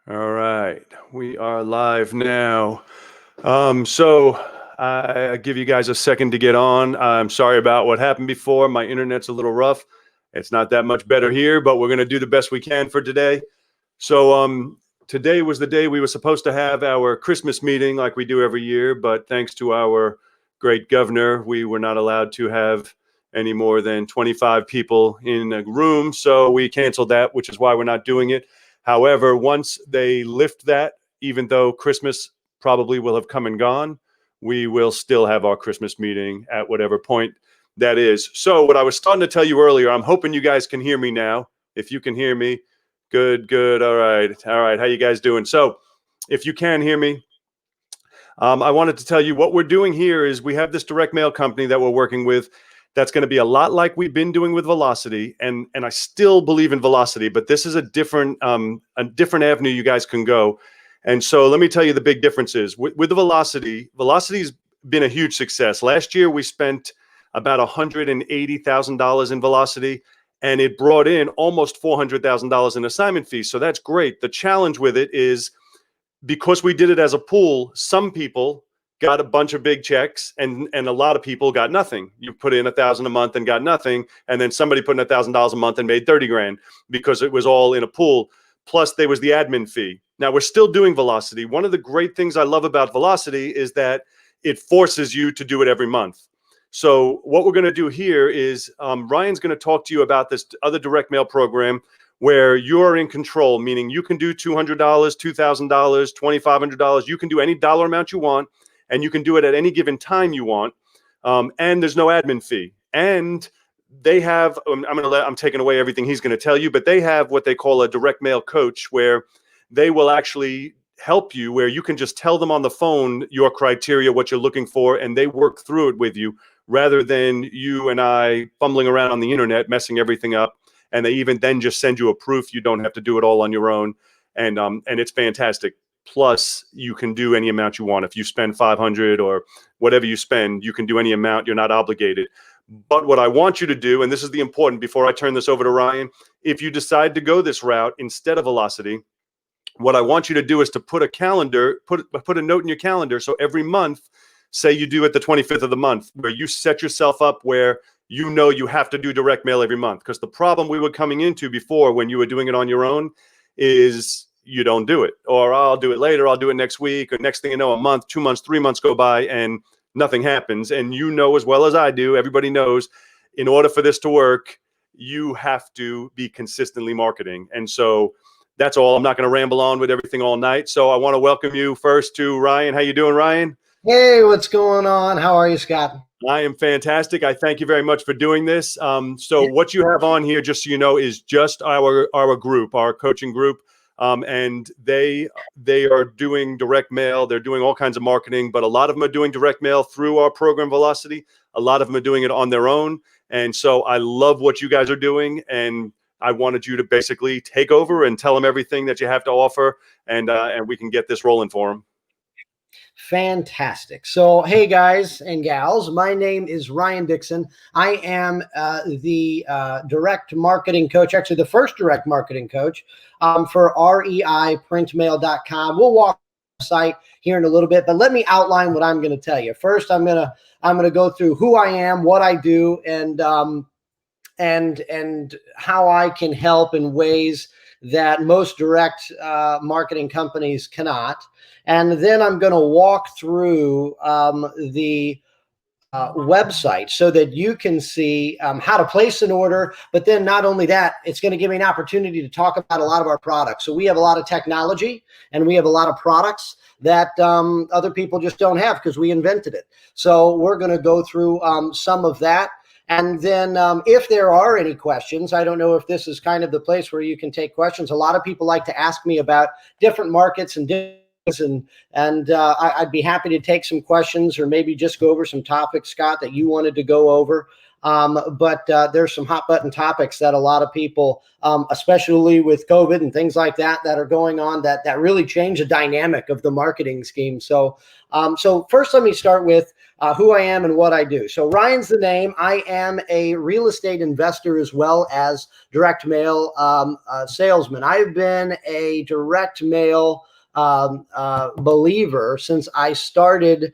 All right, we are live now. So I give you guys a second to get on. I'm sorry about what happened before. My internet's a little rough. It's not that much better here, but we're going to do the best we can for today. So today was the day we were supposed to have our Christmas meeting like we do every year, but thanks to our great governor, we were not allowed to have any more than 25 people in a room. So we canceled that, which is why we're not doing it. However, once they lift that, even though Christmas probably will have come and gone, we will still have our Christmas meeting at whatever point that is. So what I was starting to tell you earlier, I'm hoping you guys can hear me now. If you can hear me, good. All right. How you guys doing? So if you can hear me, I wanted to tell you what we're doing here is we have this direct mail company that we're working with that's going to be a lot like we've been doing with Velocity. And I still believe in Velocity, but this is a different avenue you guys can go. And so let me tell you the big differences. With the Velocity's been a huge success. Last year, we spent about $180,000 in Velocity, and it brought in almost $400,000 in assignment fees. So that's great. The challenge with it is because we did it as a pool, some people got a bunch of big checks and a lot of people got nothing. You put in $1,000 a month and got nothing. And then somebody put in $1,000 a month and made 30 grand because it was all in a pool. Plus there was the admin fee. Now we're still doing Velocity. One of the great things I love about Velocity is that it forces you to do it every month. So what we're going to do here is Ryan's going to talk to you about this other direct mail program where you're in control, meaning you can do $200, $2,000, $2,500. You can do any dollar amount you want, and you can do it at any given time you want. And there's no admin fee. And they have, I'm taking away everything he's going to tell you, but they have what they call a direct mail coach where they will actually help you, where you can just tell them on the phone your criteria, what you're looking for, and they work through it with you rather than you and I fumbling around on the internet, messing everything up. And they even then just send you a proof. You don't have to do it all on your own. And it's fantastic. Plus, you can do any amount you want. If you spend $500 or whatever you spend, you can do any amount. You're not obligated. But what I want you to do, and this is the important before I turn this over to Ryan, if you decide to go this route instead of Velocity, what I want you to do is to put a note in your calendar. So every month, say you do it the 25th of the month, where you set yourself up where you know you have to do direct mail every month. Because the problem we were coming into before when you were doing it on your own is you don't do it. Or I'll do it later, I'll do it next week, or next thing you know, a month, 2 months, 3 months go by and nothing happens. And you know as well as I do, everybody knows, in order for this to work, you have to be consistently marketing. And so that's all. I'm not going to ramble on with everything all night. So I want to welcome you first to Ryan. How you doing, Ryan? Hey, what's going on? How are you, Scott? I am fantastic. I thank you very much for doing this. So what you have on here, just so you know, is just our group, our coaching group. And they are doing direct mail. They're doing all kinds of marketing, but a lot of them are doing direct mail through our program Velocity. A lot of them are doing it on their own. And so I love what you guys are doing. And I wanted you to basically take over and tell them everything that you have to offer, and we can get this rolling for them. Fantastic. So, hey, guys and gals, my name is Ryan Dixon. I am the direct marketing coach, actually the first direct marketing coach for REI printmail.com. We'll walk the site here in a little bit, but let me outline what I'm going to tell you. First, I'm going to go through who I am, what I do, and how I can help in ways that most direct marketing companies cannot. And then I'm going to walk through the website so that you can see how to place an order. But then not only that, it's going to give me an opportunity to talk about a lot of our products. So we have a lot of technology and we have a lot of products that other people just don't have because we invented it. So we're going to go through some of that. And then if there are any questions, I don't know if this is kind of the place where you can take questions. A lot of people like to ask me about different markets and I'd be happy to take some questions or maybe just go over some topics, Scott, that you wanted to go over. But there's some hot button topics that a lot of people, especially with COVID and things like that, that are going on that really change the dynamic of the marketing scheme. So first, let me start with who I am and what I do. So Ryan's the name. I am a real estate investor as well as direct mail salesman. I've been a direct mail believer since I started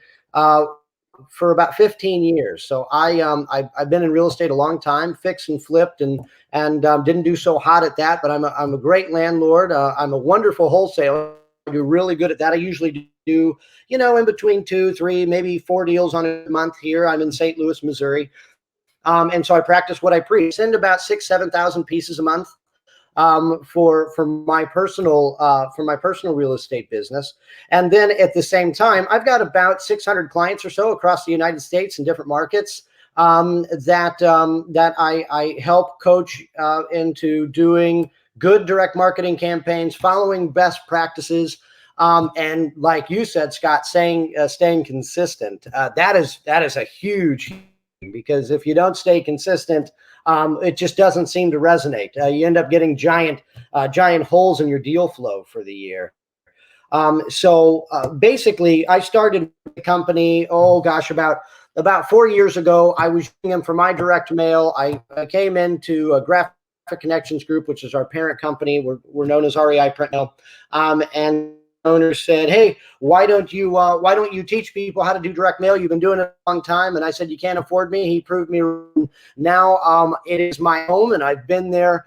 for about 15 years. So I've been in real estate a long time, fixed and flipped, and didn't do so hot at that. But I'm a great landlord. I'm a wonderful wholesaler. I do really good at that. I usually do, in between 2, 3, maybe 4 deals on a month here. I'm in St. Louis, Missouri. And so I practice what I preach. Send about 6,000 to 7,000 pieces a month for my personal real estate business. And then at the same time, I've got about 600 clients or so across the United States in different markets that I help coach into doing good direct marketing campaigns, following best practices. And like you said, Scott, staying consistent. That is a huge thing, because if you don't stay consistent, it just doesn't seem to resonate. You end up getting giant holes in your deal flow for the year. So basically, I started the company, about 4 years ago. I was using them for my direct mail. I came into a Graphic Connections Group, which is our parent company. We're known as REI Print Mail. And owner said, "Hey, why don't you teach people how to do direct mail? You've been doing it a long time." And I said, "You can't afford me." He proved me wrong. Now it is my home, and I've been there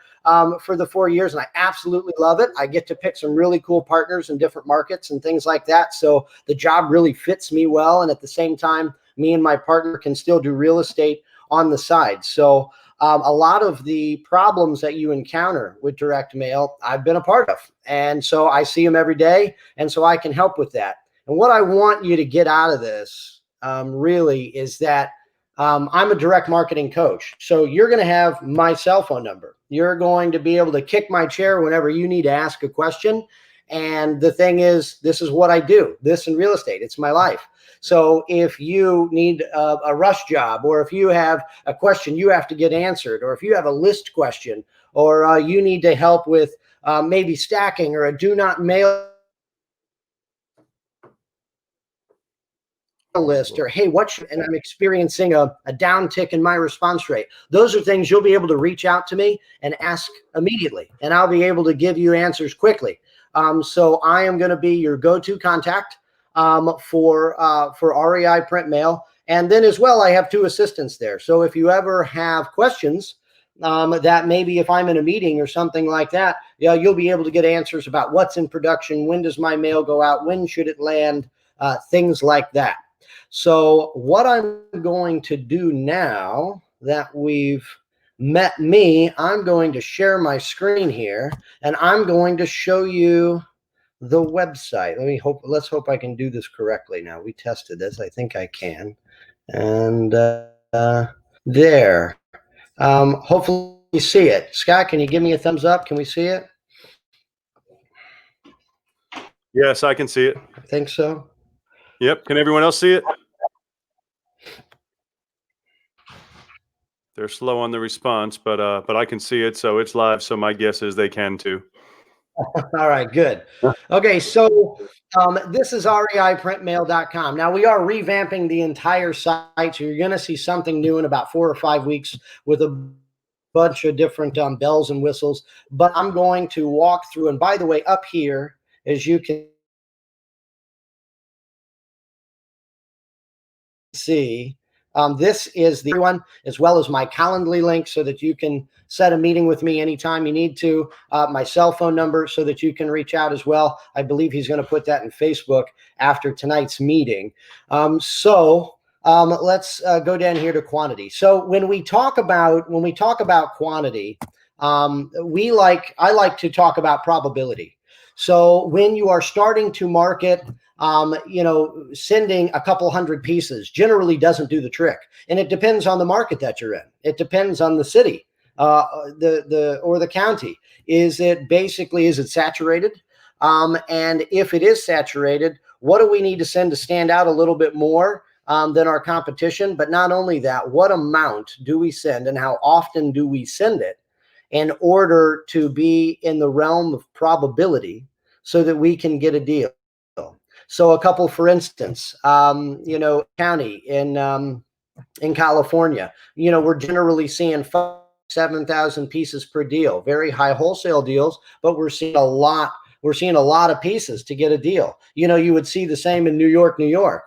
for the 4 years, and I absolutely love it. I get to pick some really cool partners in different markets and things like that. So the job really fits me well. And at the same time, me and my partner can still do real estate on the side. So a lot of the problems that you encounter with direct mail, I've been a part of. And so I see them every day. And so I can help with that. And what I want you to get out of this really is that I'm a direct marketing coach. So you're going to have my cell phone number. You're going to be able to kick my chair whenever you need to ask a question. And the thing is, this is what I do. This in real estate, it's my life. So if you need a rush job, or if you have a question you have to get answered, or if you have a list question, or you need to help with maybe stacking or a do not mail list, or hey, and I'm experiencing a downtick in my response rate. Those are things you'll be able to reach out to me and ask immediately, and I'll be able to give you answers quickly. So I am going to be your go-to contact for REI Print Mail. And then as well, I have 2 assistants there. So if you ever have questions that maybe if I'm in a meeting or something like that, you'll be able to get answers about what's in production, when does my mail go out, when should it land, things like that. So what I'm going to do now that we've met me, I'm going to share my screen here, and I'm going to show you the website. Let's hope I can do this correctly now. We tested this. I think I can. And there. Hopefully you see it. Scott, can you give me a thumbs up? Can we see it? Yes, I can see it. I think so. Yep. Can everyone else see it? They're slow on the response, but I can see it, so it's live. So my guess is they can too. All right, good. Okay, so this is reiprintmail.com. Now, we are revamping the entire site, so you're going to see something new in about 4 or 5 weeks with a bunch of different bells and whistles. But I'm going to walk through, and by the way, up here, as you can see, this is the one, as well as my Calendly link, so that you can set a meeting with me anytime you need to. My cell phone number, so that you can reach out as well. I believe he's going to put that in Facebook after tonight's meeting. So let's go down here to quantity. So when we talk about quantity, I like to talk about probability. So when you are starting to market, sending a couple hundred pieces generally doesn't do the trick. And it depends on the market that you're in. It depends on the city, or the county. Is it saturated? And if it is saturated, what do we need to send to stand out a little bit more than our competition? But not only that, what amount do we send, and how often do we send it, in order to be in the realm of probability so that we can get a deal? So a couple, for instance, county in California, we're generally seeing 7,000 pieces per deal, very high wholesale deals, but we're seeing a lot of pieces to get a deal. You would see the same in New York,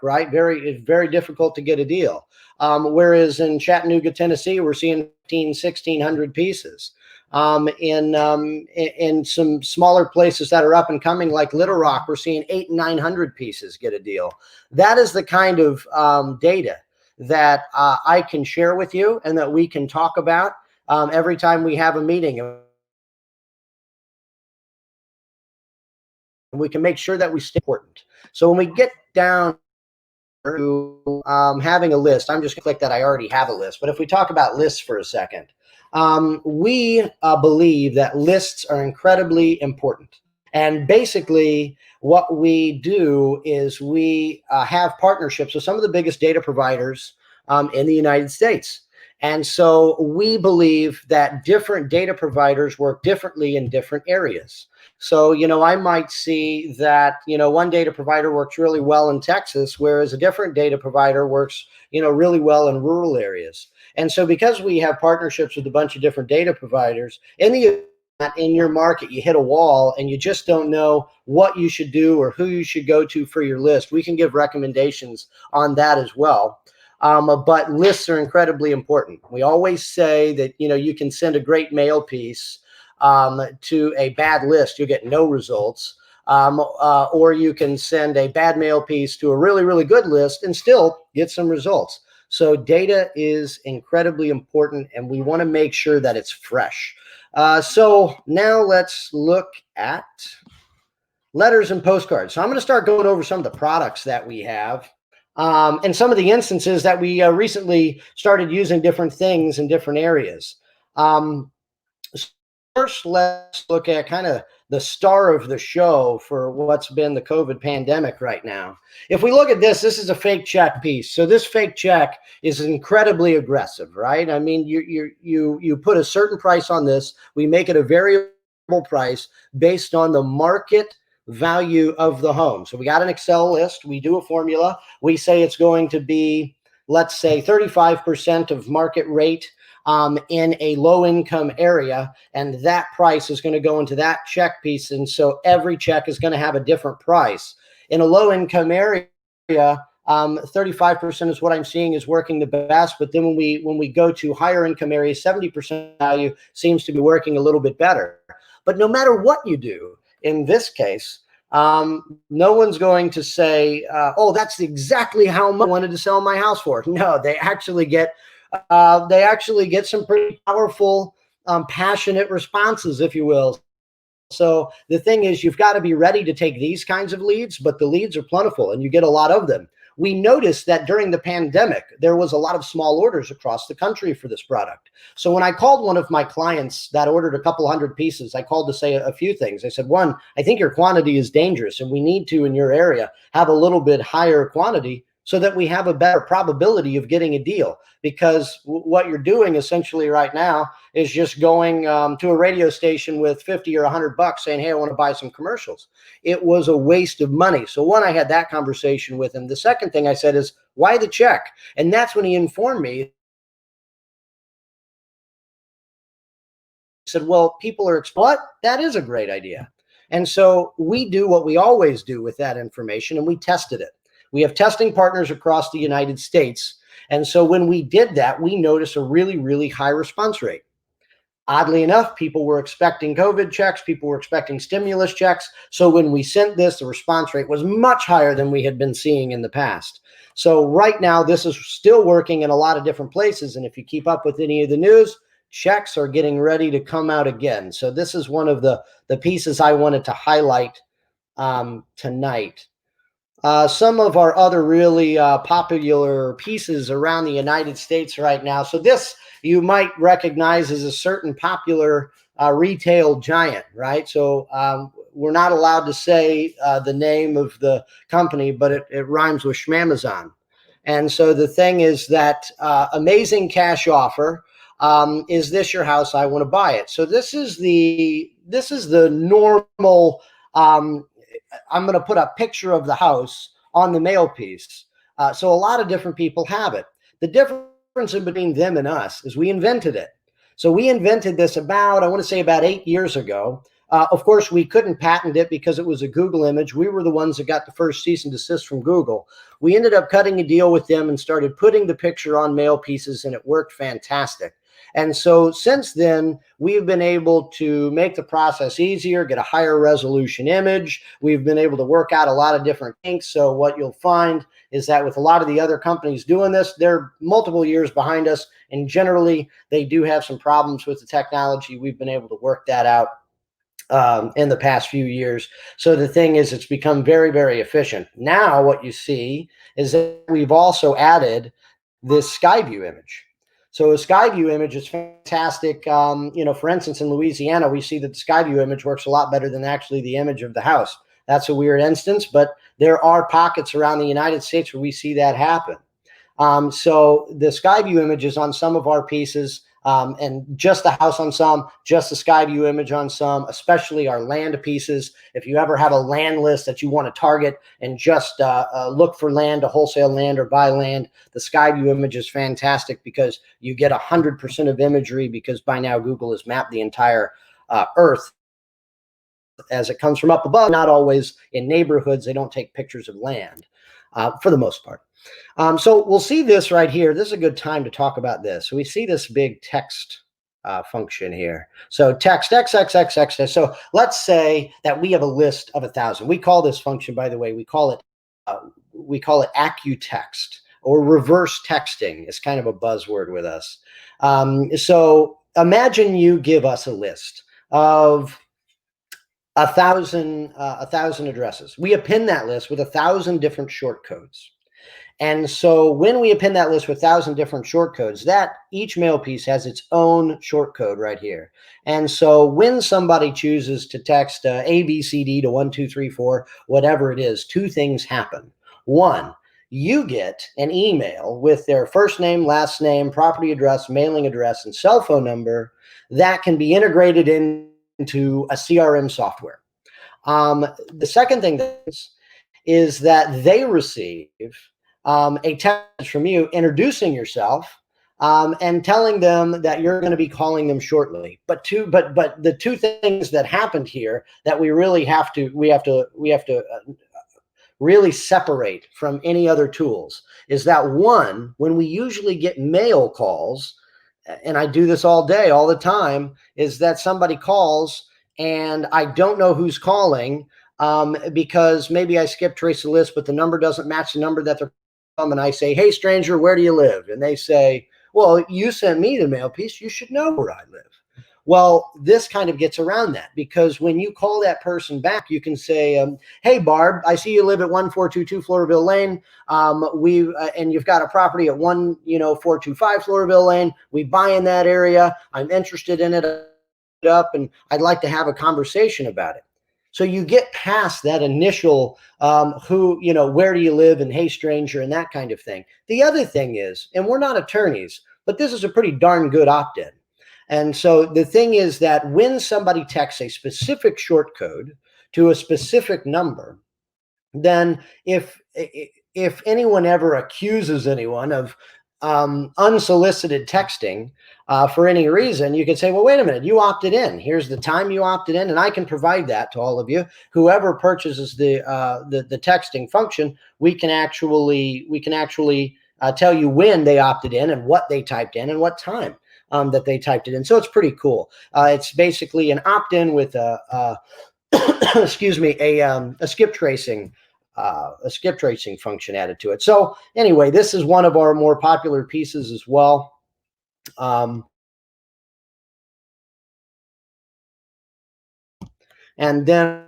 right? It's very difficult to get a deal. Whereas in Chattanooga, Tennessee, we're seeing 1,600 pieces. In some smaller places that are up and coming, like Little Rock, we're seeing 800 and 900 pieces get a deal. That is the kind of data that I can share with you and that we can talk about every time we have a meeting. We can make sure that we stay important. So when we get down to having a list, I'm just going to click that I already have a list. But if we talk about lists for a second, we believe that lists are incredibly important. And basically, what we do is we have partnerships with some of the biggest data providers in the United States. And so we believe that different data providers work differently in different areas. So, I might see that, one data provider works really well in Texas, whereas a different data provider works, really well in rural areas. And so because we have partnerships with a bunch of different data providers, in your market, you hit a wall and you just don't know what you should do or who you should go to for your list, we can give recommendations on that as well. But lists are incredibly important. We always say that, you can send a great mail piece to a bad list, you'll get no results. Or you can send a bad mail piece to a really, really good list and still get some results. So data is incredibly important, and we want to make sure that it's fresh. So now let's look at letters and postcards. So I'm going to start going over some of the products that we have. And some of the instances that we recently started using different things in different areas. First, let's look at kind of the star of the show for what's been the COVID pandemic right now. If we look at this is a fake check piece. So this fake check is incredibly aggressive, right? I mean, you put a certain price on this. We make it a variable price based on the market value of the home. So we got an Excel list. We do a formula. We say it's going to be, let's say, 35% of market rate in a low income area, and that price is going to go into that check piece. And so every check is going to have a different price. In a low income area, 35% is what I'm seeing is working the best. But then when we go to higher income areas, 70% value seems to be working a little bit better. But no matter what you do, in this case, no one's going to say, oh, that's exactly how much I wanted to sell my house for. No, they actually get some pretty powerful, passionate responses, if you will. So the thing is, you've got to be ready to take these kinds of leads, but the leads are plentiful and you get a lot of them. We noticed that during the pandemic, there was a lot of small orders across the country for this product. So when I called one of my clients that ordered a couple hundred pieces, I called to say a few things. I said, one, I think your quantity is dangerous and we need to, in your area, have a little bit higher quantity so that we have a better probability of getting a deal. Because what you're doing essentially right now is just going to a radio station with 50 or $100 saying, hey, I want to buy some commercials. It was a waste of money. So one, I had that conversation with him. The second thing I said is, why the check? And that's when he informed me. He said, well, people are, what? That is a great idea. And so we do what we always do with that information, and we tested it. We have testing partners across the United States. And so when we did that, we noticed a really, really high response rate. Oddly enough, people were expecting COVID checks. People were expecting stimulus checks. So when we sent this, the response rate was much higher than we had been seeing in the past. So right now, this is still working in a lot of different places. And if you keep up with any of the news, checks are getting ready to come out again. So this is one of the pieces I wanted to highlight tonight. Some of our other really popular pieces around the United States right now. So this you might recognize as a certain popular retail giant, right? So we're not allowed to say the name of the company, but it rhymes with Schmamazon. And so the thing is that amazing cash offer. Is this your house? I want to buy it. So this is the normal I'm going to put a picture of the house on the mail piece. So a lot of different people have it. The difference in between them and us is we invented it. So we invented this about, I want to say about 8 years ago. Of course, we couldn't patent it because it was a Google image. We were the ones that got the first cease and desist from Google. We ended up cutting a deal with them and started putting the picture on mail pieces, and it worked fantastic. And so since then, we've been able to make the process easier, get a higher resolution image. We've been able to work out a lot of different kinks. So what you'll find is that with a lot of the other companies doing this, they're multiple years behind us. And generally, they do have some problems with the technology. We've been able to work that out in the past few years. So the thing is, it's become very, very efficient. Now what you see is that we've also added this sky view image. So a sky view image is fantastic. For instance, in Louisiana, we see that the sky view image works a lot better than actually the image of the house. That's a weird instance, but there are pockets around the United States where we see that happen. So the sky view images on some of our pieces, and just the house on some, just the sky view image on some, especially our land pieces. If you ever have a land list that you want to target and just look for land, to wholesale land or buy land, the sky view image is fantastic because you get 100% of imagery, because by now Google has mapped the entire earth as it comes from up above. Not always in neighborhoods. They don't take pictures of land for the most part. So we'll see this right here. This is a good time to talk about this. So we see this big text function here. So text XXXX. So let's say that we have a list of 1,000. We call this function, by the way, we call it Accutext, or reverse texting. It's kind of a buzzword with us. So imagine you give us a list of 1,000 addresses. We append that list with 1,000 different short codes. And so when we append that list with 1,000 different short codes, that each mail piece has its own short code right here. And so when somebody chooses to text ABCD to 1234, whatever it is, two things happen. One, you get an email with their first name, last name, property address, mailing address, and cell phone number that can be integrated into a CRM software. The second thing is that they receive a text from you introducing yourself and telling them that you're going to be calling them shortly. But the two things that happened here that we really have to really separate from any other tools is that, one, when we usually get mail calls, and I do this all day, all the time, is that somebody calls and I don't know who's calling because maybe I skip trace the list, but the number doesn't match the number that they're calling. And I say, "Hey, stranger, where do you live?" And they say, "Well, you sent me the mail piece. You should know where I live." Well, this kind of gets around that, because when you call that person back, you can say, "Hey, Barb, I see you live at 1422 Floraville Lane. And you've got a property at 425 Floraville Lane. We buy in that area. I'm interested in it up, and I'd like to have a conversation about it." So you get past that initial where do you live, and hey, stranger, and that kind of thing. The other thing is, and we're not attorneys, but this is a pretty darn good opt-in. And so the thing is that when somebody texts a specific short code to a specific number, then if anyone ever accuses anyone of unsolicited texting for any reason, you could say, "Well, wait a minute, you opted in. Here's the time you opted in," and I can provide that to all of you. Whoever purchases the texting function, we can actually tell you when they opted in and what they typed in and what time that they typed it in. So it's pretty cool. It's basically an opt-in with excuse me, a skip tracing function added to it. So anyway, this is one of our more popular pieces as well. And then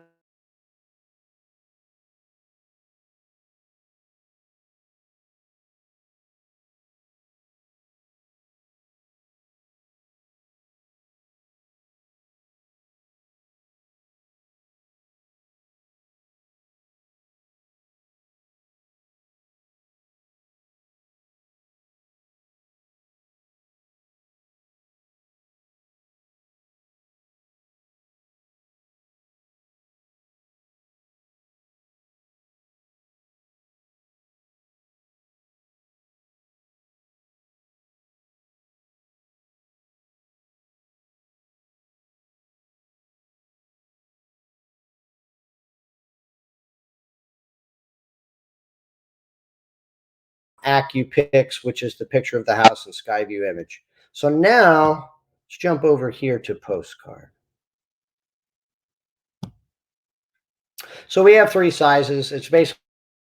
Accupix, which is the picture of the house and sky view image. So now let's jump over here to Postcard. So we have 3 sizes. It's basically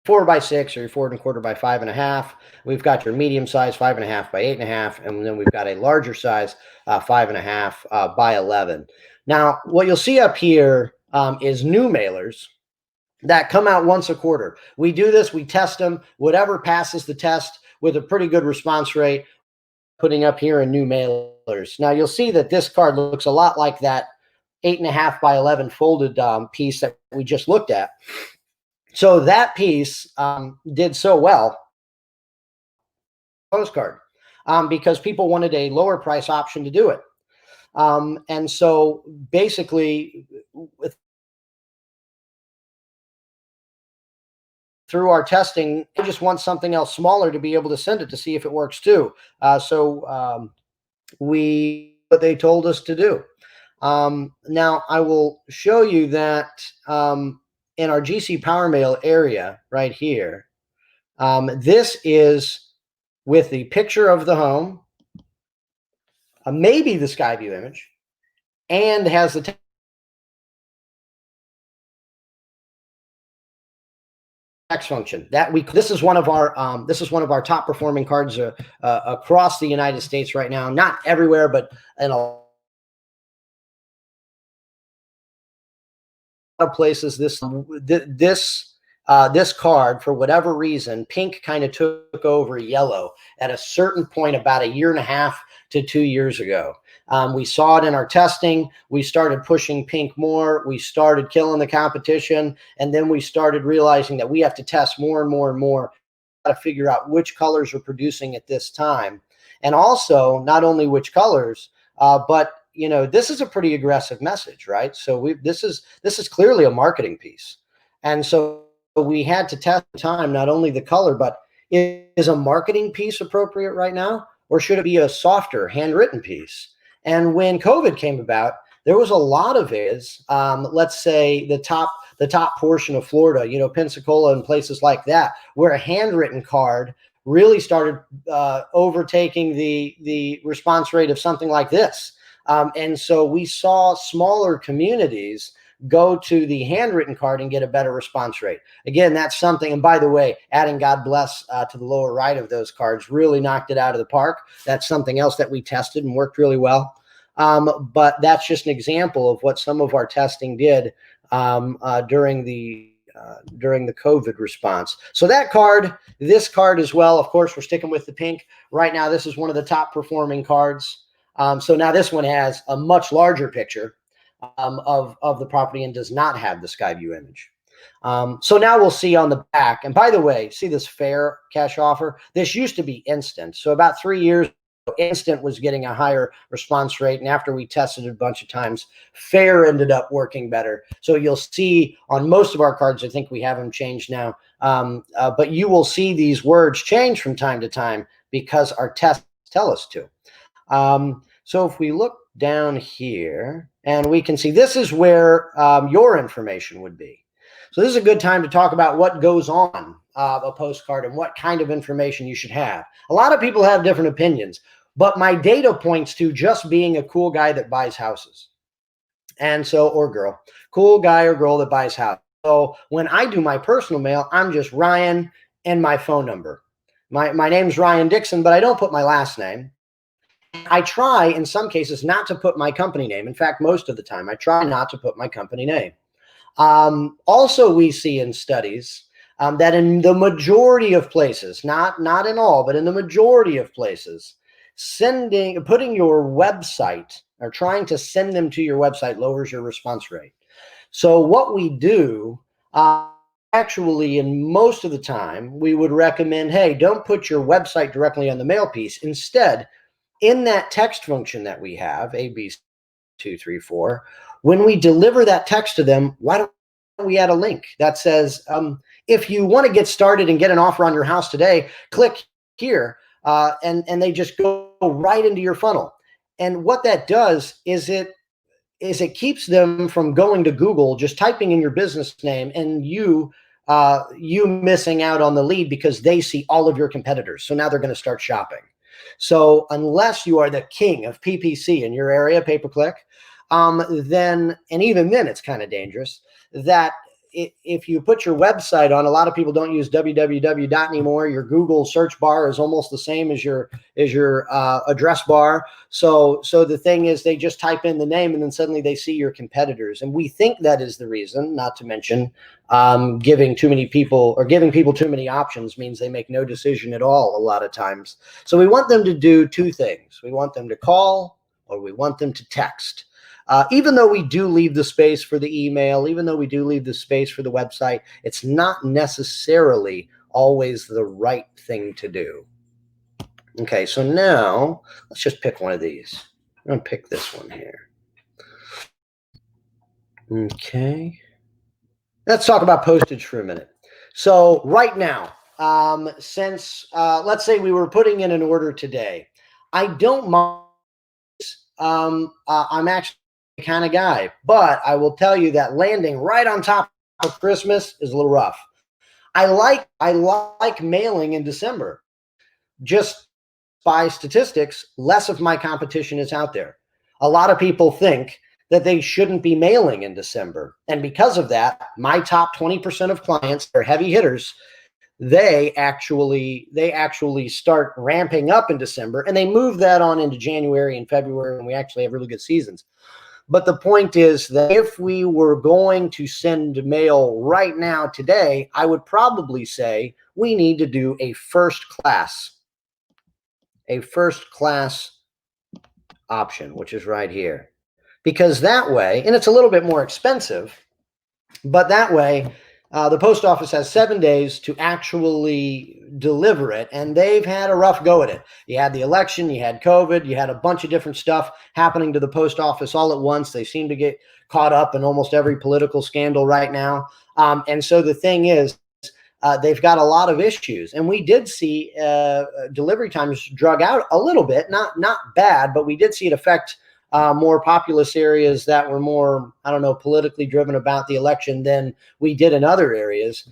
4x6 or your 4¼ by 5½. We've got your medium size 5½ by 8½, and then we've got a larger size 5½ by 11. Now, what you'll see up here is new mailers that come out once a quarter. We do this, we test them, whatever passes the test with a pretty good response rate, putting up here in new mailers. Now you'll see that this card looks a lot like that 8½ by 11 folded piece that we just looked at. So that piece did so well, Postcard, because people wanted a lower price option to do it. And so basically, through our testing, I just want something else smaller to be able to send it to see if it works too. So what they told us to do. Now I will show you that in our GC Power Mail area right here, this is with the picture of the home, maybe the sky view image, and has the text function that this is one of our top performing cards across the United States right now. Not everywhere, but in a lot of places. This card, for whatever reason, pink kind of took over yellow at a certain point about 1.5 to 2 years ago. We saw it in our testing. We started pushing pink more. We started killing the competition. And then we started realizing that we have to test more and more and more to figure out which colors are producing at this time. And also, not only which colors, but this is a pretty aggressive message, right? So this is clearly a marketing piece. And so we had to test the time, not only the color, but is a marketing piece appropriate right now? Or should it be a softer handwritten piece? And when COVID came about, there was a lot of areas, let's say the top portion of Florida, Pensacola and places like that, where a handwritten card really started overtaking the response rate of something like this. And so we saw smaller communities go to the handwritten card and get a better response rate. Again, that's something, and by the way, adding God bless to the lower right of those cards really knocked it out of the park. That's something else that we tested and worked really well. But that's just an example of what some of our testing did during the COVID response. So that card, this card as well, of course, we're sticking with the pink. Right now, this is one of the top performing cards. So now this one has a much larger picture of the property and does not have the sky view image. So now we'll see on the back. And by the way, see this fair cash offer? This used to be instant. So about 3 years ago, instant was getting a higher response rate. And after we tested it a bunch of times, fair ended up working better. So you'll see on most of our cards, I think we have them changed now. But you will see these words change from time to time because our tests tell us to. So if we look down here, and we can see this is where your information would be. So this is a good time to talk about what goes on a postcard and what kind of information you should have. A lot of people have different opinions, but my data points to just being a cool guy that buys houses. And so, or girl, cool guy or girl that buys houses. So when I do my personal mail, I'm just Ryan and my phone number. My name's Ryan Dixon, but I don't put my last name. I try in some cases not to put my company name. In fact, most of the time, I try not to put my company name. Also, we see in studies that in the majority of places, not in all, but in the majority of places, putting your website or trying to send them to your website lowers your response rate. So what we do, actually, in most of the time, we would recommend, hey, don't put your website directly on the mail piece. Instead, in that text function that we have, AB234, when we deliver that text to them, why don't we add a link that says, if you want to get started and get an offer on your house today, click here, and they just go right into your funnel. And what that does is it keeps them from going to Google, just typing in your business name, and you you missing out on the lead because they see all of your competitors. So now they're going to start shopping. So unless you are the king of PPC in your area, pay-per-click, then, and even then it's kind of dangerous that if you put your website on, a lot of people don't use www anymore. Your Google search bar is almost the same as your address bar. So the thing is, they just type in the name and then suddenly they see your competitors. And we think that is the reason, not to mention giving people too many options means they make no decision at all a lot of times. So we want them to do two things. We want them to call or we want them to text. Even though we do leave the space for the email, even though we do leave the space for the website, it's not necessarily always the right thing to do. Okay, so now let's just pick one of these. I'm going to pick this one here. Okay. Let's talk about postage for a minute. So right now, since let's say we were putting in an order today, I don't mind. I'm actually kind of guy, but I will tell you that landing right on top of Christmas is a little rough. I like mailing in December. Just by statistics, less of my competition is out there. A lot of people think that they shouldn't be mailing in December, and because of that, my top 20% of clients are heavy hitters. They actually start ramping up in December, and they move that on into January and February, and we actually have really good seasons. But the point is that if we were going to send mail right now today, I would probably say we need to do a first class option, which is right here. Because that way, and it's a little bit more expensive, but that way the post office has 7 days to actually deliver it, and they've had a rough go at it. You had the election, you had COVID, you had a bunch of different stuff happening to the post office all at once. They seem to get caught up in almost every political scandal right now. And so the thing is, they've got a lot of issues. And we did see delivery times drag out a little bit, not bad, but we did see it affect more populous areas that were more, I don't know, politically driven about the election than we did in other areas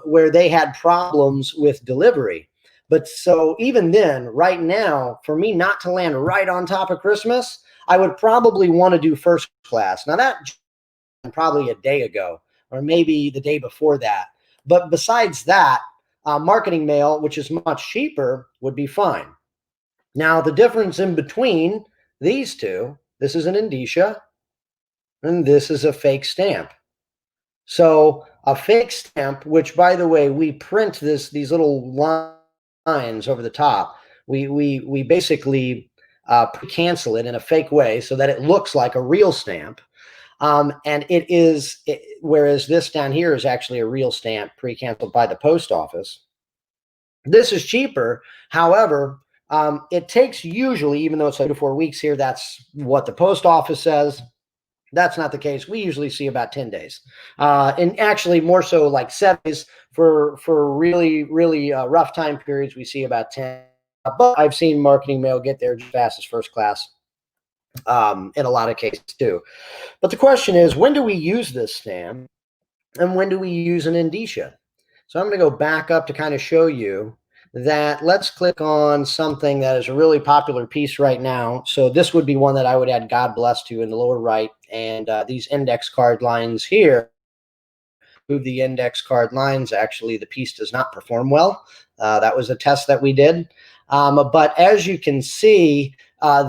where they had problems with delivery. But so even then, right now, for me not to land right on top of Christmas, I would probably want to do first class. Now that probably a day ago, or maybe the day before that. But besides that, marketing mail, which is much cheaper, would be fine. Now, the difference in between these two, this is an indicia, and this is a fake stamp. So a fake stamp, which by the way, we print these little lines over the top. We basically cancel it in a fake way so that it looks like a real stamp. And whereas this down here is actually a real stamp pre-canceled by the post office. This is cheaper. However, it takes usually, even though it's 2 to 4 weeks here, that's what the post office says. That's not the case. We usually see about 10 days. And actually more so like 7 days for really, really rough time periods. We see about 10. But I've seen marketing mail get there just fast as first class in a lot of cases too. But the question is, when do we use this stamp and when do we use an indicia? So I'm going to go back up to kind of show you that. Let's click on something that is a really popular piece right now. So this would be one that I would add God bless to in the lower right. And these index card lines here, move the index card lines. Actually, the piece does not perform well. That was a test that we did. But as you can see,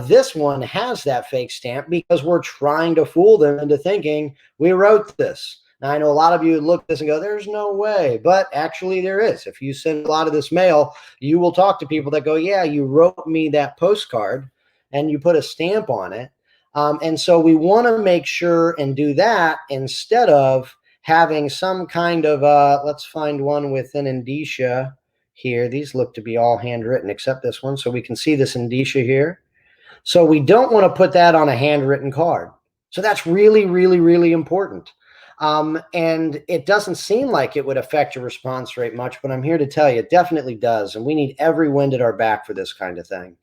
this one has that fake stamp because we're trying to fool them into thinking we wrote this. Now, I know a lot of you look at this and go, there's no way, but actually there is. If you send a lot of this mail, you will talk to people that go, yeah, you wrote me that postcard and you put a stamp on it. And so we want to make sure and do that instead of having some kind of, let's find one with an indicia here. These look to be all handwritten except this one. So we can see this indicia here. So we don't want to put that on a handwritten card. So that's really, really, really important. And it doesn't seem like it would affect your response rate much, but I'm here to tell you it definitely does. And we need every wind at our back for this kind of thing.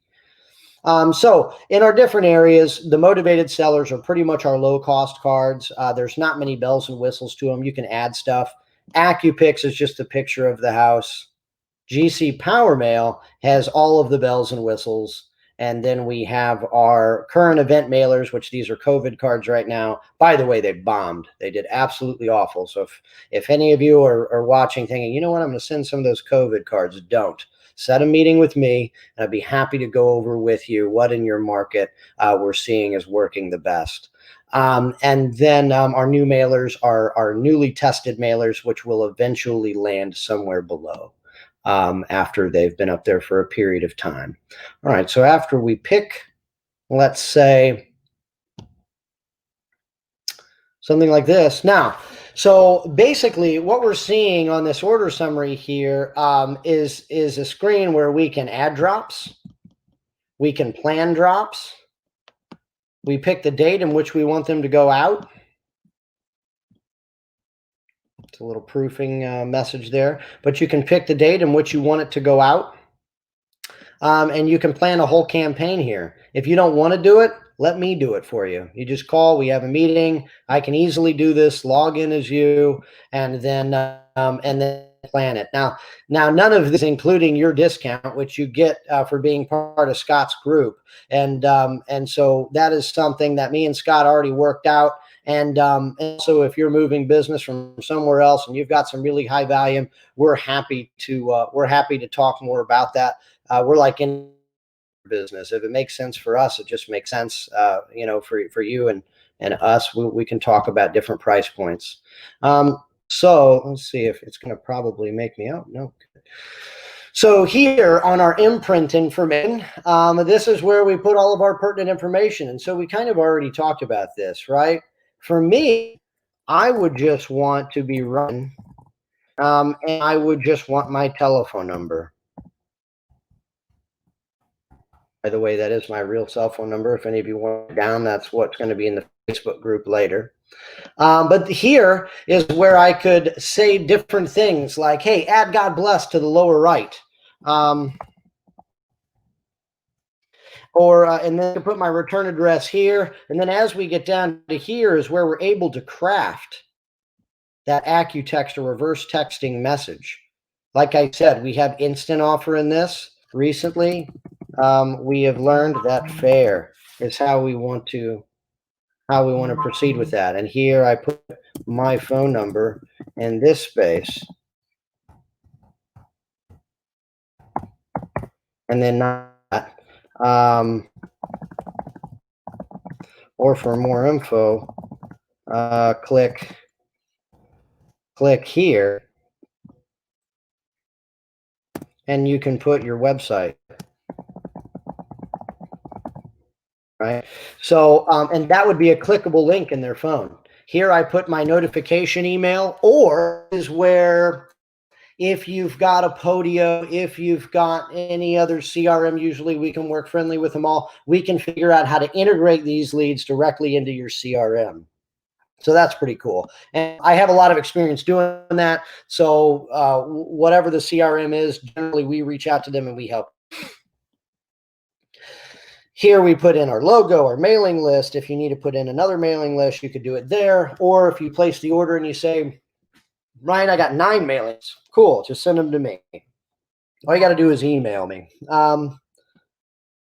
So in our different areas, the motivated sellers are pretty much our low cost cards. There's not many bells and whistles to them. You can add stuff Accupix is just a picture of the house. GC Power Mail has all of the bells and whistles. And then we have our current event mailers, which these are COVID cards right now. By the way, they bombed. They did absolutely awful. So if any of you are watching thinking, you know what, I'm going to send some of those COVID cards, don't. Set a meeting with me, and I'd be happy to go over with you what in your market we're seeing is working the best. And then our new mailers are our newly tested mailers, which will eventually land somewhere below. After they've been up there for a period of time. All right, so after we pick, let's say, something like this. Now, so basically what we're seeing on this order summary here is a screen where we can add drops, we can plan drops, we pick the date in which we want them to go out. It's a little proofing message there, but you can pick the date in which you want it to go out. And you can plan a whole campaign here. If you don't want to do it, let me do it for you. You just call, we have a meeting. I can easily do this, log in as you, and then plan it. Now none of this, including your discount, which you get for being part of Scott's group. And so that is something that me and Scott already worked out. And so if you're moving business from somewhere else and you've got some really high volume, we're happy to talk more about that. We're like in business. If it makes sense for us, it just makes sense, for you and us. We can talk about different price points. So let's see if it's going to probably make me out. No. So here on our imprint information, this is where we put all of our pertinent information. And so we kind of already talked about this, right? For me, I would just want to be run, and I would just want my telephone number. By the way, that is my real cell phone number. If any of you want it down, that's what's going to be in the Facebook group later. But here is where I could say different things like, hey, add God bless to the lower right. And then put my return address here. And then as we get down to here is where we're able to craft that AccuText or reverse texting message. Like I said, we have instant offer in this recently. We have learned that fair is how we want to proceed with that. And here I put my phone number in this space. And then not, or for more info, click here, and you can put your website. Right. So, and that would be a clickable link in their phone. Here I put my notification email, or is where if you've got a Podio, if you've got any other CRM, usually we can work friendly with them all. We can figure out how to integrate these leads directly into your CRM. So that's pretty cool. And I have a lot of experience doing that. So whatever the CRM is, generally we reach out to them and we help. Here we put in our logo, our mailing list. If you need to put in another mailing list, you could do it there. Or if you place the order and you say, Ryan, I got 9 mailings. Cool, just send them to me. All you got to do is email me.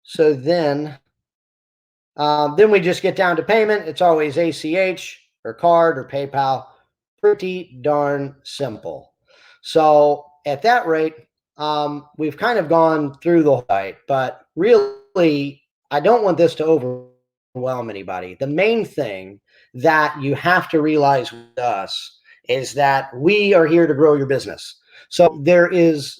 So then we just get down to payment. It's always ACH or card or PayPal. Pretty darn simple. So at that rate, we've kind of gone through the whole site, but really, I don't want this to overwhelm anybody. The main thing that you have to realize with us is that we are here to grow your business. So there's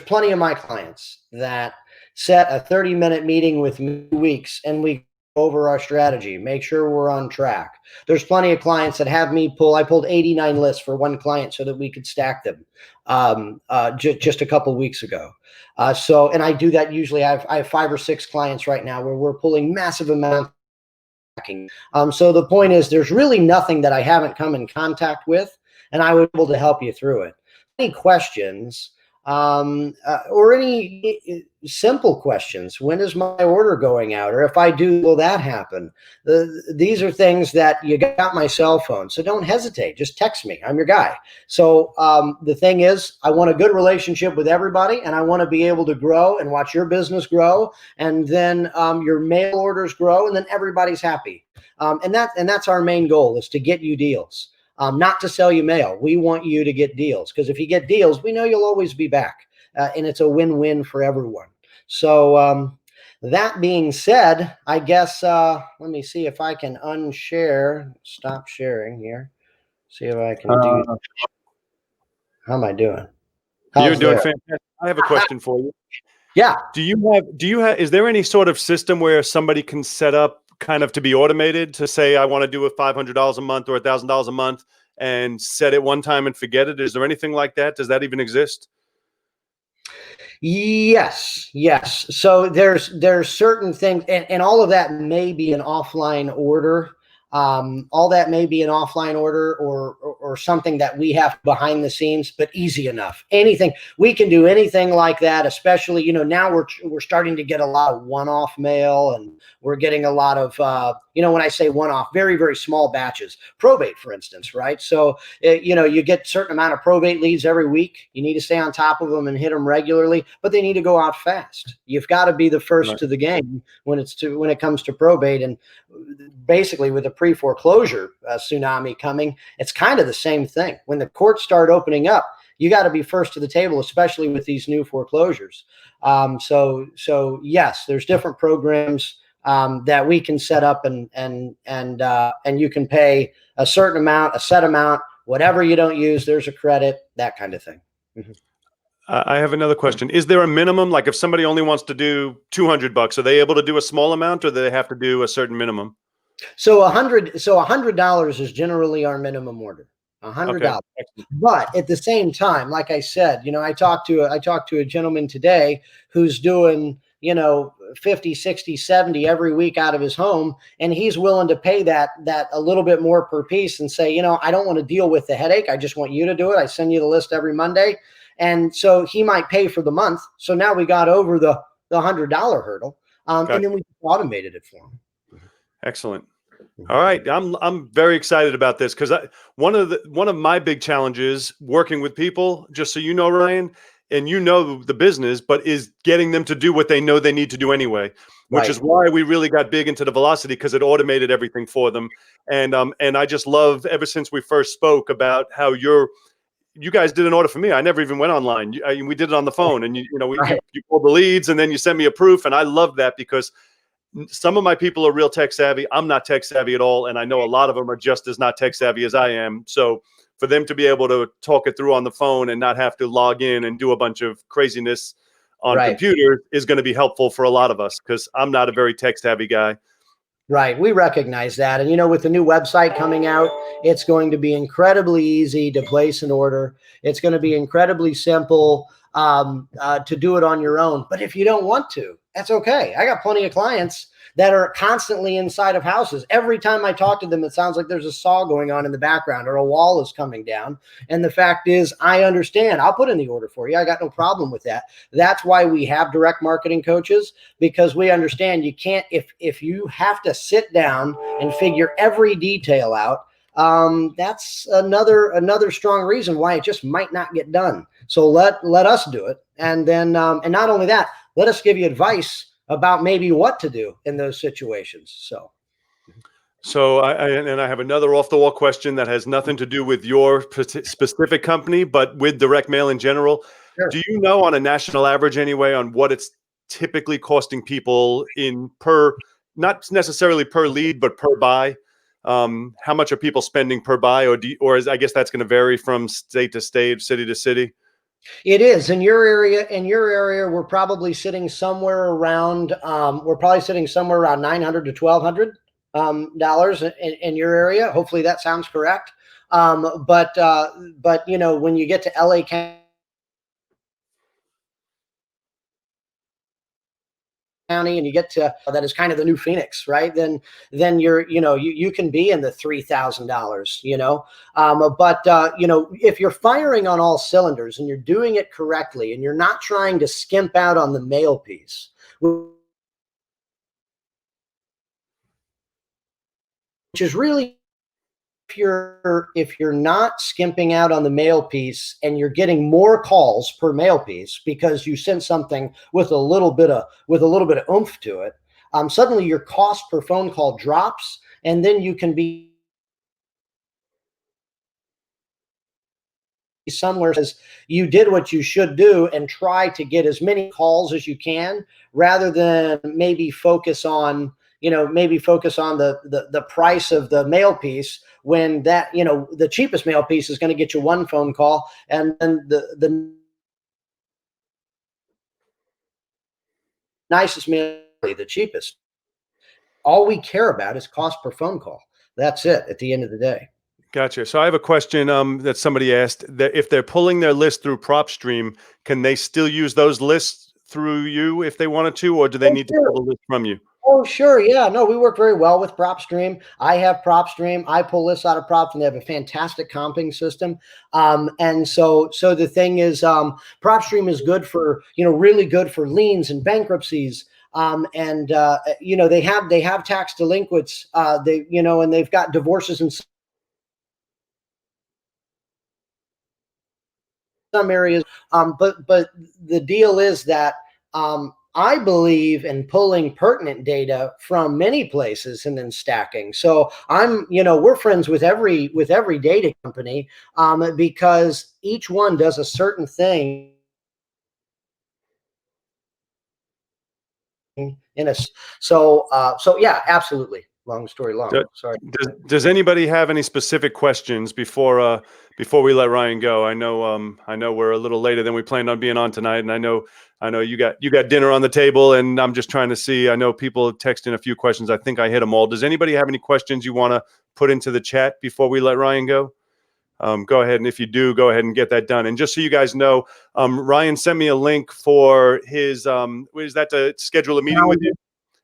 plenty of my clients that set a 30-minute meeting with me weeks and we go over our strategy, make sure we're on track. There's plenty of clients that have me I pulled 89 lists for one client so that we could stack them just a couple weeks ago. And I do that usually. I have 5 or 6 clients right now where we're pulling massive amounts. So the point is there's really nothing that I haven't come in contact with, and I would be able to help you through it. Any questions? or any simple questions. When is my order going out? Or if I do, will that happen? These are things that you got my cell phone. So don't hesitate. Just text me. I'm your guy. So the thing is, I want a good relationship with everybody, and I want to be able to grow and watch your business grow. And then your mail orders grow, and then everybody's happy. And that's our main goal, is to get you deals. Not to sell you mail. We want you to get deals, because if you get deals, we know you'll always be back, and it's a win-win for everyone. So that being said, I guess let me see if I can unshare, stop sharing here. See if I can do. How am I doing? You're doing fantastic. I have a question for you. Yeah. Do you have, is there any sort of system where somebody can set up kind of to be automated to say, I want to do a $500 a month or $1,000 a month and set it one time and forget it? Is there anything like that? Does that even exist? Yes. So there's certain things, and all of that may be an offline order. All that may be an offline order or something that we have behind the scenes, but easy enough. Anything we can do, anything like that, especially, now we're starting to get a lot of one-off mail, and we're getting a lot of, when I say one-off, very, very small batches, probate, for instance, right? So, you get a certain amount of probate leads every week. You need to stay on top of them and hit them regularly, but they need to go out fast. You've got to be the first to the game when it comes to probate. And basically, with a pre-foreclosure tsunami coming, it's kind of the same thing. When the courts start opening up, you got to be first to the table, especially with these new foreclosures. So yes, there's different programs that we can set up, and you can pay a certain amount, a set amount, whatever you don't use, there's a credit, that kind of thing. Mm-hmm. I have another question. Is there a minimum? Like if somebody only wants to do $200, are they able to do a small amount, or do they have to do a certain minimum? So $100 is generally our minimum order. $100. Okay. But at the same time, like I said, I talked to a gentleman today who's doing, 50, 60, 70 every week out of his home. And he's willing to pay that a little bit more per piece and say, I don't want to deal with the headache. I just want you to do it. I send you the list every Monday. And so he might pay for the month. So now we got over the $100 hurdle. And then we automated it for him. Excellent. All right, I'm very excited about this, because one of my big challenges working with people, just so you know, Ryan, and the business, but is getting them to do what they know they need to do anyway, which is why we really got big into the Velocity, because it automated everything for them. And I just love, ever since we first spoke, about how you guys did an order for me. I never even went online. We did it on the phone, and you pulled the leads, and then you sent me a proof, and I love that, because some of my people are real tech savvy. I'm not tech savvy at all. And I know a lot of them are just as not tech savvy as I am. So for them to be able to talk it through on the phone and not have to log in and do a bunch of craziness on computer is going to be helpful for a lot of us, because I'm not a very tech savvy guy. Right. We recognize that. And, with the new website coming out, it's going to be incredibly easy to place an order. It's going to be incredibly simple to do it on your own. But if you don't want to, that's okay. I got plenty of clients that are constantly inside of houses. Every time I talk to them, it sounds like there's a saw going on in the background, or a wall is coming down. And the fact is, I understand. I'll put in the order for you. I got no problem with that. That's why we have direct marketing coaches, because we understand you can't, if you have to sit down and figure every detail out, that's another strong reason why it just might not get done. So let us do it. And then, and not only that, let us give you advice about maybe what to do in those situations. So I have another off the wall question that has nothing to do with your specific company, but with direct mail in general. Sure. Do you know, on a national average anyway, on what it's typically costing people not necessarily per lead, but per buy? How much are people spending per buy, I guess that's going to vary from state to state, city to city? It is. In your area, we're probably sitting somewhere around $900 to $1,200 in your area. Hopefully that sounds correct. But when you get to LA County, County and you get to that is kind of the new Phoenix, right? Then you're, you can be in the $3,000, but if you're firing on all cylinders and you're doing it correctly and you're not trying to skimp out on the mail piece, which is really, if you're not skimping out on the mail piece and you're getting more calls per mail piece because you sent something with a little bit of oomph to it, suddenly your cost per phone call drops, and then you can be somewhere says you did what you should do and try to get as many calls as you can, rather than maybe focus on the price of the mail piece, when that, the cheapest mail piece is going to get you one phone call, and then the nicest mail, the cheapest. All we care about is cost per phone call. That's it at the end of the day. Gotcha. So I have a question that somebody asked, that if they're pulling their list through PropStream, can they still use those lists through you if they wanted to, or do they need to pull the list from you? Oh, sure. Yeah, no, we work very well with PropStream. I have PropStream. I pull lists out of PropStream. They have a fantastic comping system. And so the thing is, PropStream is good for, really good for liens and bankruptcies. They have tax delinquents, and they've got divorces and some areas. But the deal is that, I believe in pulling pertinent data from many places and then stacking. So we're friends with every data company, because each one does a certain thing so yeah, absolutely. Long story long. Sorry. Does anybody have any specific questions before we let Ryan go? I know we're a little later than we planned on being on tonight, and I know you got dinner on the table, and I'm just trying to see. I know people text in a few questions. I think I hit them all. Does anybody have any questions you want to put into the chat before we let Ryan go? Go ahead, and if you do, go ahead and get that done. And just so you guys know, Ryan sent me a link for his what is that, to schedule a meeting with you?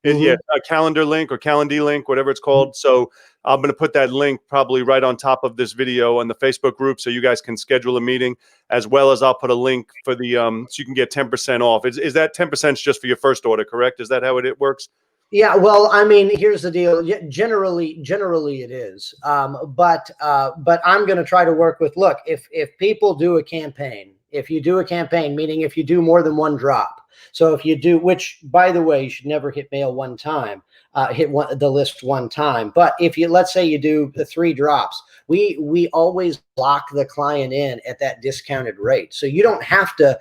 Mm-hmm. Yeah, a calendar link or Calendly link, whatever it's called. So I'm going to put that link probably right on top of this video on the Facebook group, so you guys can schedule a meeting, as well as I'll put a link for the so you can get 10% off. Is that 10% just for your first order, correct? Is that how it works? Yeah, well, I mean, here's the deal. Generally it is. But I'm going to try to work with, look, if people do a campaign, meaning if you do more than one drop. So if you do, which by the way, you should never hit mail one time, the list one time. But if let's say you do the 3 drops, we always lock the client in at that discounted rate. So you don't have to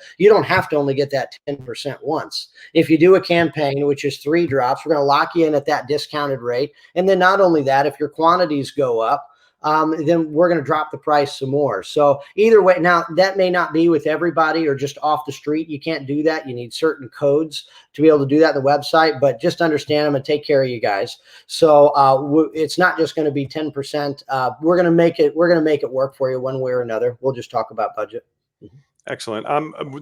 only get that 10% once. If you do a campaign, which is 3 drops, we're going to lock you in at that discounted rate. And then not only that, if your quantities go up, then we're going to drop the price some more. So either way, now that may not be with everybody or just off the street. You can't do that. You need certain codes to be able to do that on the website, but just understand I'm going to take care of you guys. So it's not just going to be 10%. We're going to make it work for you one way or another. We'll just talk about budget. Excellent.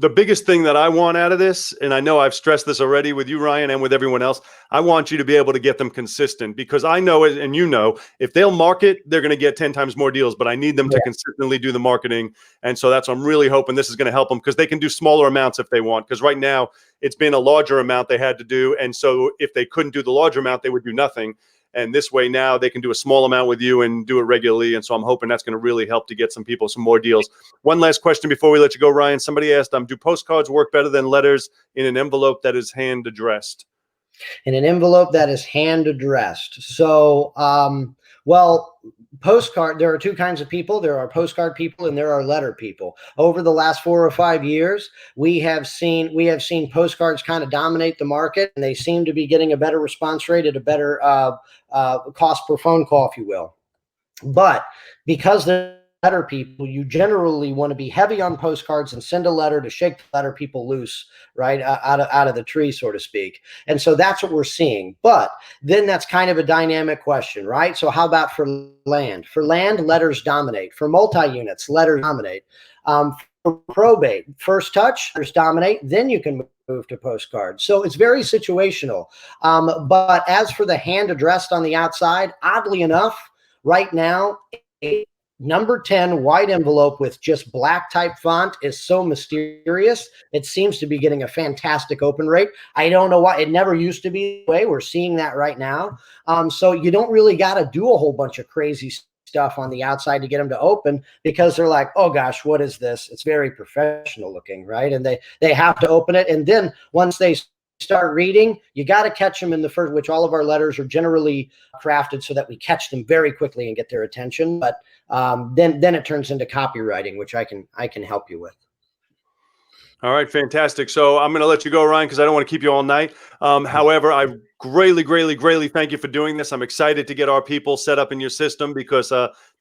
The biggest thing that I want out of this, and I know I've stressed this already with you, Ryan, and with everyone else, I want you to be able to get them consistent, because I know it, and if they'll market, they're going to get 10 times more deals, but I need them to consistently do the marketing. And so I'm really hoping this is going to help them, because they can do smaller amounts if they want, because right now it's been a larger amount they had to do. And so if they couldn't do the larger amount, they would do nothing. And this way now they can do a small amount with you and do it regularly. And so I'm hoping that's going to really help to get some people some more deals. One last question before we let you go, Ryan. Somebody asked, do postcards work better than letters in an envelope that is hand addressed? In an envelope that is hand addressed. So, well, postcard, there are 2 kinds of people. There are postcard people and there are letter people. Over the last 4 or 5 years, we have seen postcards kind of dominate the market, and they seem to be getting a better response rate at a better cost per phone call, if you will. But because the letter people, you generally want to be heavy on postcards and send a letter to shake the letter people loose, right, out of the tree, so to speak. And so that's what we're seeing. But then that's kind of a dynamic question, right? So how about for land? For land, letters dominate. For multi-units, letters dominate. For probate, first touch, letters dominate. Then you can move move to postcards. So it's very situational. But as for the hand addressed on the outside, oddly enough, right now, a number 10 white envelope with just black type font is so mysterious. It seems to be getting a fantastic open rate. I don't know why. It never used to be the way. We're seeing that right now. So you don't really got to do a whole bunch of crazy stuff on the outside to get them to open, because they're like, oh gosh, what is this? It's very professional looking, right? And they have to open it. And then once they start reading, you got to catch them in the first, which all of our letters are generally crafted so that we catch them very quickly and get their attention. But then it turns into copywriting, which I can help you with. All right, fantastic. So I'm going to let you go, Ryan, because I don't want to keep you all night. However, I greatly thank you for doing this. I'm excited to get our people set up in your system, because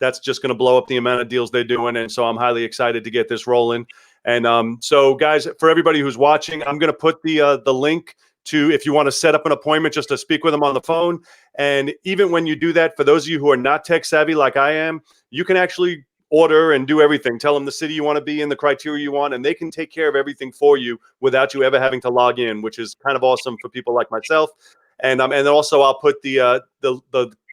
that's just going to blow up the amount of deals they're doing. And so I'm highly excited to get this rolling. And so, guys, for everybody who's watching, I'm going to put the link to, if you want to set up an appointment just to speak with them on the phone. And even when you do that, for those of you who are not tech savvy like I am, you can actually order and do everything. Tell them the city you want to be in, the criteria you want, and they can take care of everything for you without you ever having to log in, which is kind of awesome for people like myself. And also I'll put the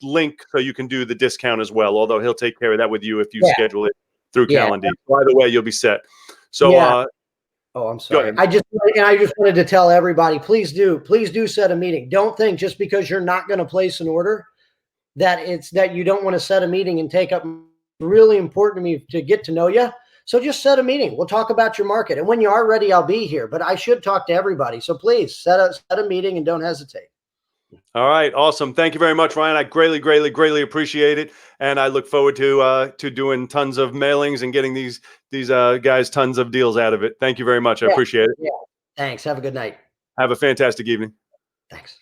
link so you can do the discount as well, although he'll take care of that with you if you schedule it through Calendly. Either way, you'll be set. So oh, I'm sorry. I just wanted to tell everybody, please do set a meeting. Don't think just because you're not going to place an order that you don't want to set a meeting and take up. Really important to me to get to know you. So just set a meeting. We'll talk about your market. And when you are ready, I'll be here. But I should talk to everybody. So please set a meeting and don't hesitate. All right. Awesome. Thank you very much, Ryan. I greatly appreciate it. And I look forward to doing tons of mailings and getting these guys tons of deals out of it. Thank you very much. I appreciate it. Yeah. Thanks. Have a good night. Have a fantastic evening. Thanks.